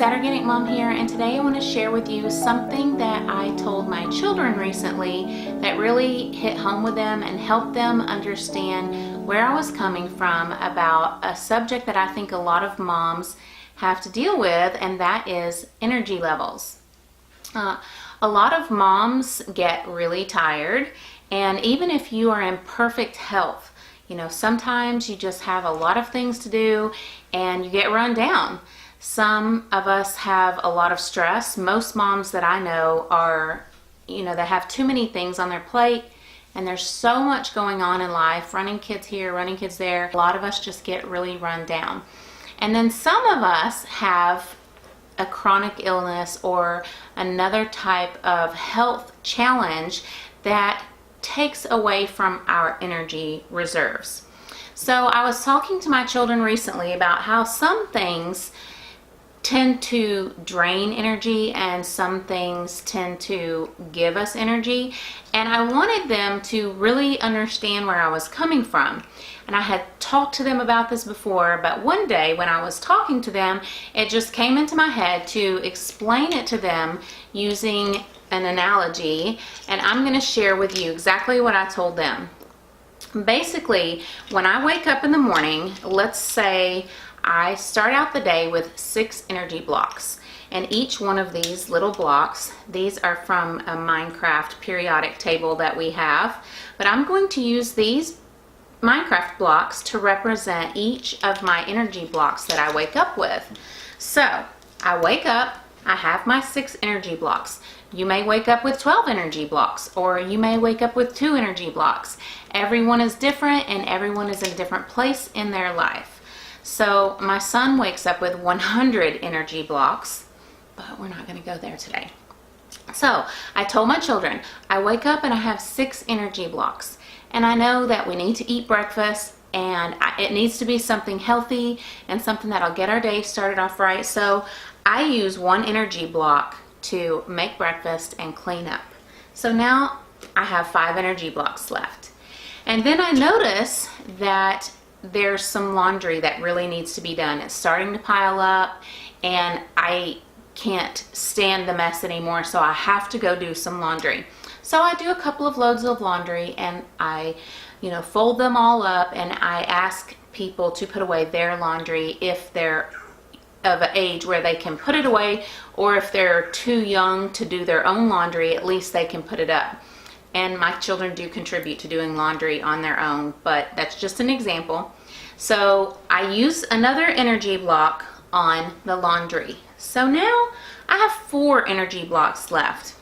ThatOrganicMom here, and today I want to share with you something that I told my children recently that really hit home with them and helped them understand where I was coming from about a subject that I think a lot of moms have to deal with, and that is energy levels. A lot of moms get really tired, and even if you are in perfect health, sometimes you just have a lot of things to do and you get run down. Some of us have a lot of stress. Most moms that I know are, they have too many things on their plate, and there's so much going on in life, running kids here, running kids there. A lot of us just get really run down. And then some of us have a chronic illness or another type of health challenge that takes away from our energy reserves. So I was talking to my children recently about how some things tend to drain energy and some things tend to give us energy, and I wanted them to really understand where I was coming from. And I had talked to them about this before, but one day when I was talking to them, it just came into my head to explain it to them using an analogy, and I'm going to share with you exactly what I told them. Basically, when I wake up in the morning, let's say I start out the day with 6 energy blocks, and each one of these little blocks, these are from a Minecraft periodic table that we have, but I'm going to use these Minecraft blocks to represent each of my energy blocks that I wake up with. So I wake up, I have my 6 energy blocks. You may wake up with 12 energy blocks, or you may wake up with 2 energy blocks. Everyone is different, and everyone is in a different place in their life. So my son wakes up with 100 energy blocks, but we're not going to go there today. So I told my children, I wake up and I have 6 energy blocks, and I know that we need to eat breakfast, and it needs to be something healthy and something that'll get our day started off right. So I use 1 energy block to make breakfast and clean up. So now I have 5 energy blocks left. And then I notice that there's some laundry that really needs to be done. It's starting to pile up, and I can't stand the mess anymore, so I have to go do some laundry. So I do a couple of loads of laundry, and I fold them all up, and I ask people to put away their laundry if they're of an age where they can put it away, or if they're too young to do their own laundry, at least they can put it up. And my children do contribute to doing laundry on their own, but that's just an example. So I use another energy block on the laundry. So now I have 4 energy blocks left.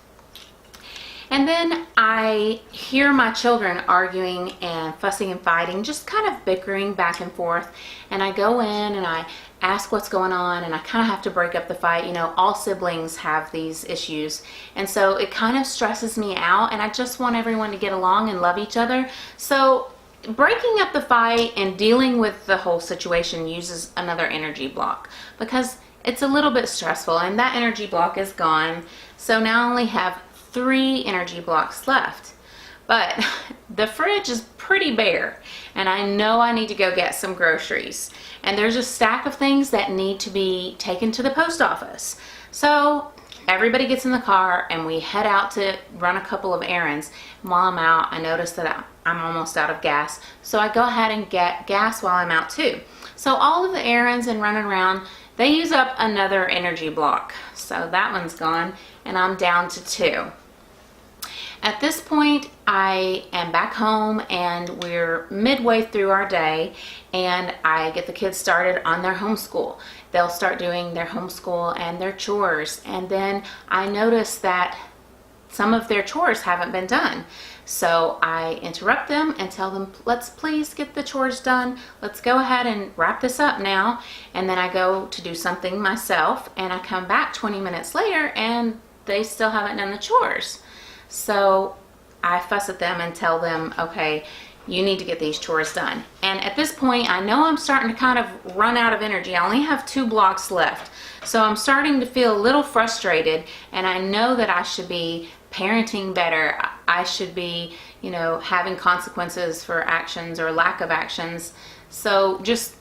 And then I hear my children arguing and fussing and fighting, just kind of bickering back and forth. And I go in and I ask what's going on, and I kind of have to break up the fight. All siblings have these issues, and so it kind of stresses me out, and I just want everyone to get along and love each other. So breaking up the fight and dealing with the whole situation uses another energy block because it's a little bit stressful, and that energy block is gone. So now I only have 3 energy blocks left. But the fridge is pretty bare, and I know I need to go get some groceries. And there's a stack of things that need to be taken to the post office. So everybody gets in the car, and we head out to run a couple of errands. While I'm out, I notice that I'm almost out of gas. So I go ahead and get gas while I'm out too. So all of the errands and running around, they use up another energy block. So that one's gone, and I'm down to 2. At this point, I am back home, and we're midway through our day, and I get the kids started on their homeschool. They'll start doing their homeschool and their chores, and then I notice that some of their chores haven't been done. So I interrupt them and tell them, let's please get the chores done. Let's go ahead and wrap this up now. And then I go to do something myself, and I come back 20 minutes later, and they still haven't done the chores. So I fuss at them and tell them, okay, you need to get these chores done. And at this point, I know I'm starting to kind of run out of energy. I only have 2 blocks left. So I'm starting to feel a little frustrated, and I know that I should be parenting better. I should be, having consequences for actions or lack of actions. So just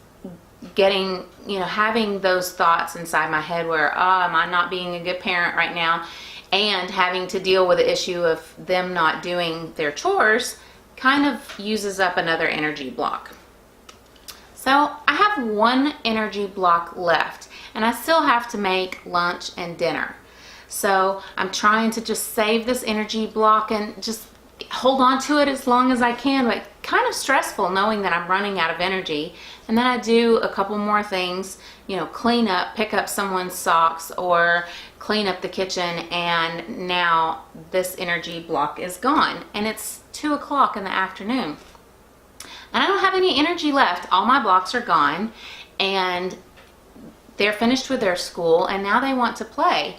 getting, having those thoughts inside my head where, oh, am I not being a good parent right now? And having to deal with the issue of them not doing their chores kind of uses up another energy block. So I have one energy block left, and I still have to make lunch and dinner. So I'm trying to just save this energy block and just hold on to it as long as I can, but kind of stressful knowing that I'm running out of energy. And then I do a couple more things, clean up, pick up someone's socks, or clean up the kitchen, and now this energy block is gone. And it's 2 o'clock in the afternoon. And I don't have any energy left. All my blocks are gone, and they're finished with their school, and now they want to play.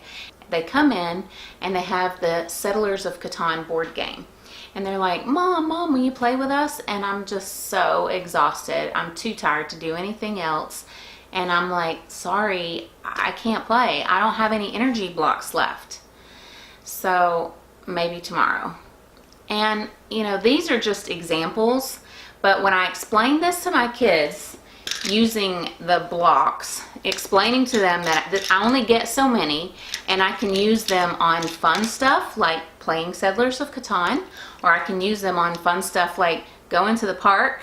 They come in and they have the Settlers of Catan board game. And they're like, Mom, will you play with us? And I'm just so exhausted. I'm too tired to do anything else. And I'm like, sorry, I can't play. I don't have any energy blocks left. So maybe tomorrow. And, these are just examples. But when I explain this to my kids, using the blocks, explaining to them that I only get so many, and I can use them on fun stuff like playing Settlers of Catan, or I can use them on fun stuff like going to the park.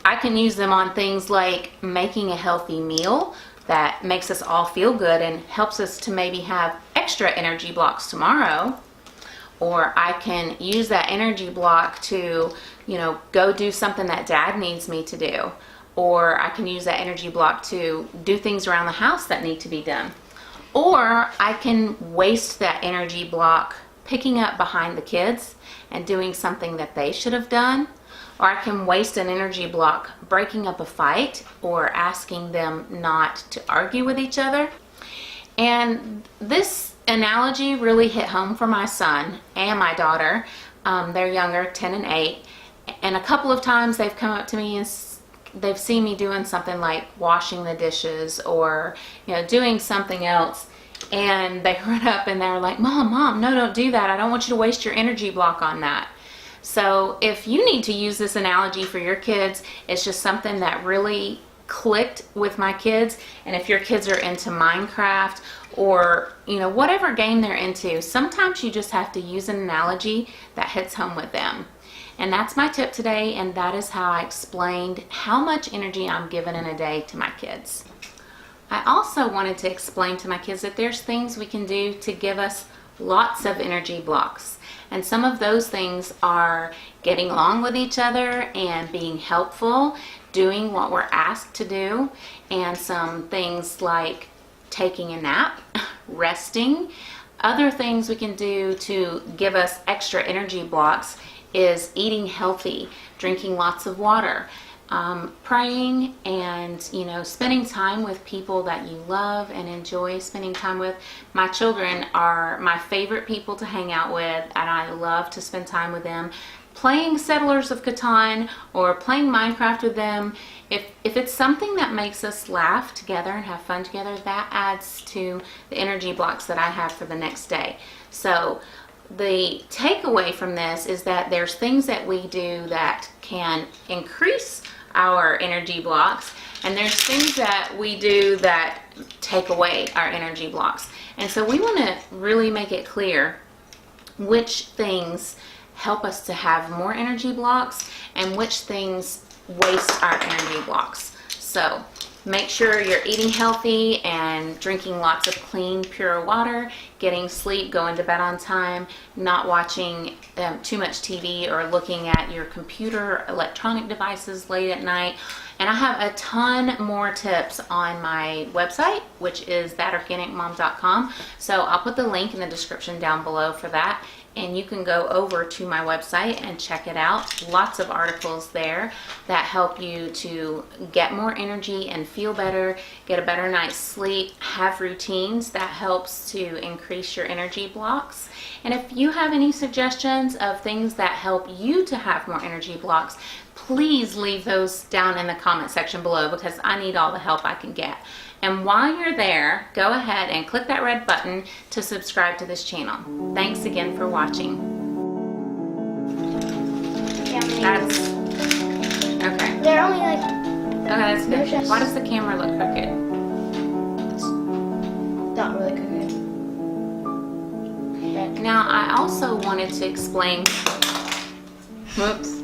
I can use them on things like making a healthy meal that makes us all feel good and helps us to maybe have extra energy blocks tomorrow. Or I can use that energy block to, go do something that Dad needs me to do. Or I can use that energy block to do things around the house that need to be done. Or I can waste that energy block picking up behind the kids and doing something that they should have done. Or I can waste an energy block breaking up a fight or asking them not to argue with each other. And this analogy really hit home for my son and my daughter. They're younger, 10 and 8. And a couple of times they've come up to me and they've seen me doing something like washing the dishes or, doing something else. And they run up and they're like, Mom, no, don't do that. I don't want you to waste your energy block on that. So if you need to use this analogy for your kids, it's just something that really clicked with my kids. And if your kids are into Minecraft or, whatever game they're into, sometimes you just have to use an analogy that hits home with them. And that's my tip today, and that is how I explained how much energy I'm given in a day to my kids. I also wanted to explain to my kids that there's things we can do to give us lots of energy blocks. And some of those things are getting along with each other and being helpful, doing what we're asked to do, and some things like taking a nap, resting. Other things we can do to give us extra energy blocks is eating healthy, drinking lots of water, praying, and spending time with people that you love and enjoy spending time with. My children are my favorite people to hang out with, and I love to spend time with them. Playing Settlers of Catan or playing Minecraft with them, if it's something that makes us laugh together and have fun together, that adds to the energy blocks that I have for the next day. So the takeaway from this is that there's things that we do that can increase our energy blocks, and there's things that we do that take away our energy blocks. And so we want to really make it clear which things help us to have more energy blocks and which things waste our energy blocks. So make sure you're eating healthy and drinking lots of clean, pure water, getting sleep, going to bed on time, not watching too much TV or looking at your computer, electronic devices late at night. And I have a ton more tips on my website, which is ThatOrganicMom.com. So I'll put the link in the description down below for that. And you can go over to my website and check it out. Lots of articles there that help you to get more energy and feel better, get a better night's sleep, have routines that helps to increase your energy blocks. And if you have any suggestions of things that help you to have more energy blocks, please leave those down in the comment section below, because I need all the help I can get. And while you're there, go ahead and click that red button to subscribe to this channel. Thanks again for watching. That's okay. They're only like Okay, that's good. Yes. Why does the camera look crooked? It's not really crooked. Now, I also wanted to explain, whoops,